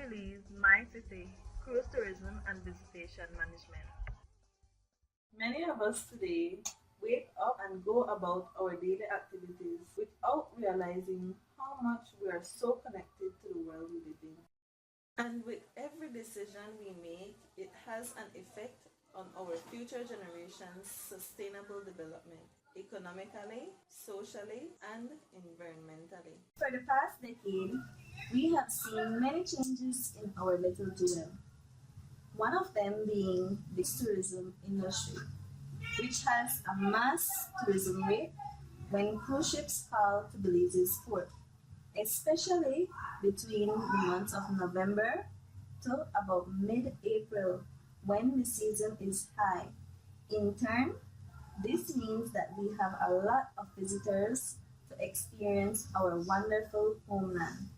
Belize, My City, Cruise Tourism and Visitation Management. Many of us today wake up and go about our daily activities without realizing how much we are so connected to the world we live in. And with every decision we make, it has an effect on our future generations' sustainable development, economically, socially, and environmentally. For the past decade, we have seen many changes in our little jewel. One of them being the tourism industry, which has a mass tourism rate when cruise ships call to Belize's port, especially between the months of November to about mid-April when the season is high. In turn, this means that we have a lot of visitors to experience our wonderful homeland.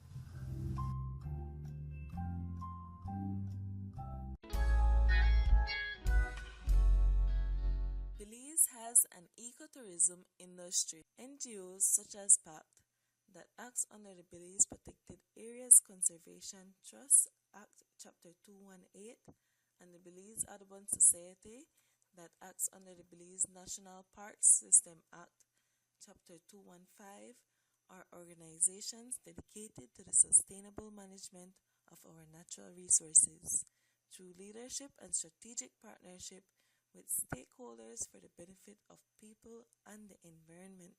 Belize has an ecotourism industry. NGOs such as PACT that acts under the Belize Protected Areas Conservation Trust Act Chapter 218 and the Belize Audubon Society that acts under the Belize National Parks System Act Chapter 215 are organizations dedicated to the sustainable management of our natural resources through leadership and strategic partnership with stakeholders for the benefit of people and the environment.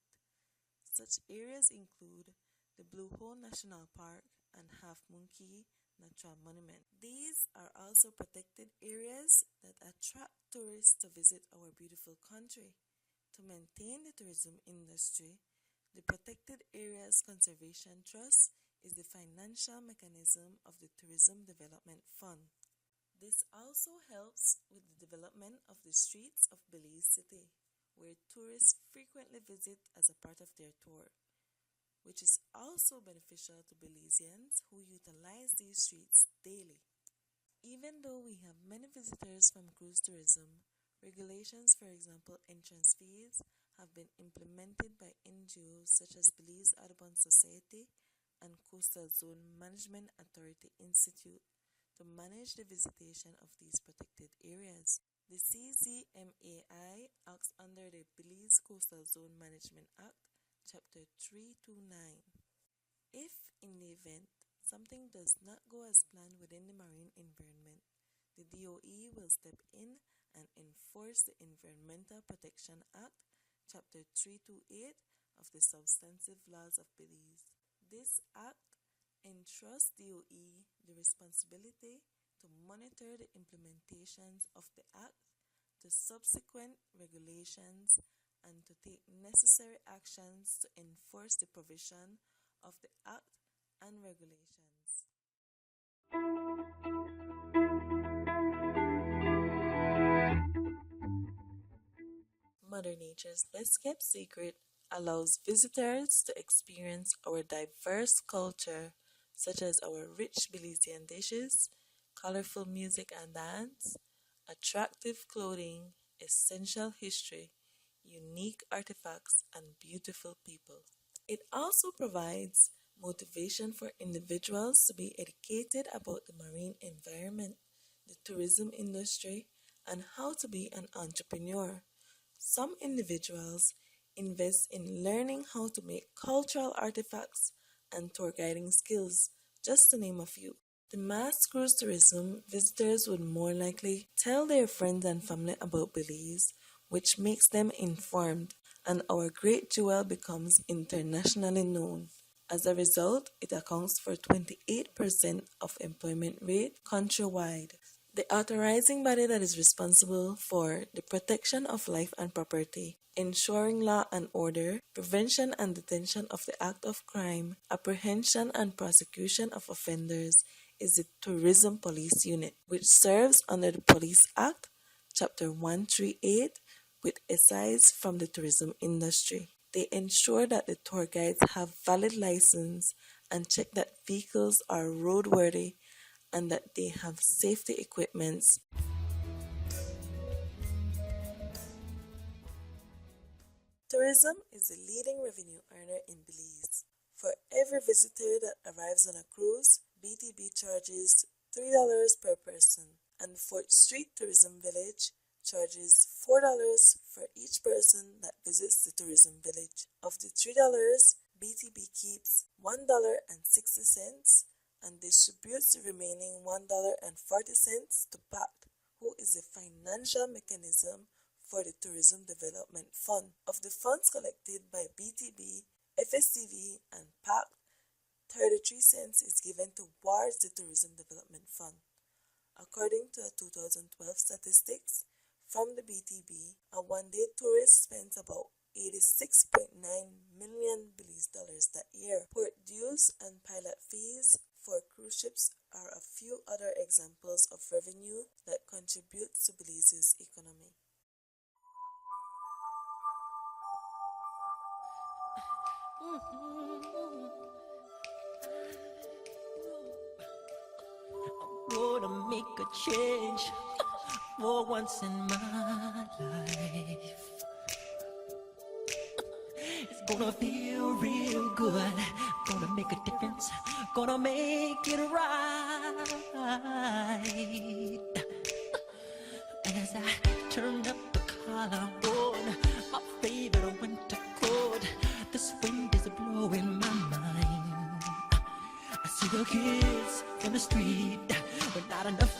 Such areas include the Blue Hole National Park and Half Moon Cay Natural Monument. These are also protected areas that attract tourists to visit our beautiful country. To maintain the tourism industry, the Protected Areas Conservation Trust is the financial mechanism of the Tourism Development Fund. This also helps with the development of the streets of Belize City, where tourists frequently visit as a part of their tour, which is also beneficial to Belizeans who utilize these streets daily. Even though we have many visitors from cruise tourism, regulations, for example entrance fees, have been implemented by NGOs such as Belize Audubon Society and Coastal Zone Management Authority Institute to manage the visitation of these protected areas. The CZMAI acts under the Belize Coastal Zone Management Act, Chapter 329. If, in the event, something does not go as planned within the marine environment, the DOE will step in and enforce the Environmental Protection Act, Chapter 328 of the Substantive Laws of Belize. This act entrusts DOE the responsibility to monitor the implementations of the Act, to subsequent regulations, and to take necessary actions to enforce the provision of the Act and regulations. Mother Nature's Best Kept Secret allows visitors to experience our diverse culture, such as our rich Belizean dishes, colorful music and dance, attractive clothing, essential history, unique artifacts, and beautiful people. It also provides motivation for individuals to be educated about the marine environment, the tourism industry, and how to be an entrepreneur. Some individuals invest in learning how to make cultural artifacts and tour guiding skills, just to name a few. The mass cruise tourism, visitors would more likely tell their friends and family about Belize, which makes them informed, and our great jewel becomes internationally known. As a result, it accounts for 28% of employment rate countrywide. The authorizing body that is responsible for the protection of life and property, ensuring law and order, prevention and detention of the act of crime, apprehension and prosecution of offenders is the Tourism Police Unit, which serves under the Police Act, Chapter 138, with SIs from the tourism industry. They ensure that the tour guides have valid license and check that vehicles are roadworthy and that they have safety equipments. Tourism is the leading revenue earner in Belize. For every visitor that arrives on a cruise, BTB charges $3 per person, and Fort Street Tourism Village charges $4 for each person that visits the tourism village. Of the $3, BTB keeps $1.60 and distributes the remaining $1.40 to PACT, who is a financial mechanism for the Tourism Development Fund. Of the funds collected by BTB, FSTV, and PACT, 33 cents is given towards the Tourism Development Fund. According to 2012 statistics from the BTB, a one-day tourist spends about $86.9 million that year. Port dues and pilot fees for cruise ships are a few other examples of revenue that contributes to Belize's economy. I'm gonna make a change for once in my life. It's gonna feel real good. Gonna make a difference. Gonna make it right. As I turn up the collar on my favorite winter coat, this wind is blowing my mind. I see the kids in the street with not enough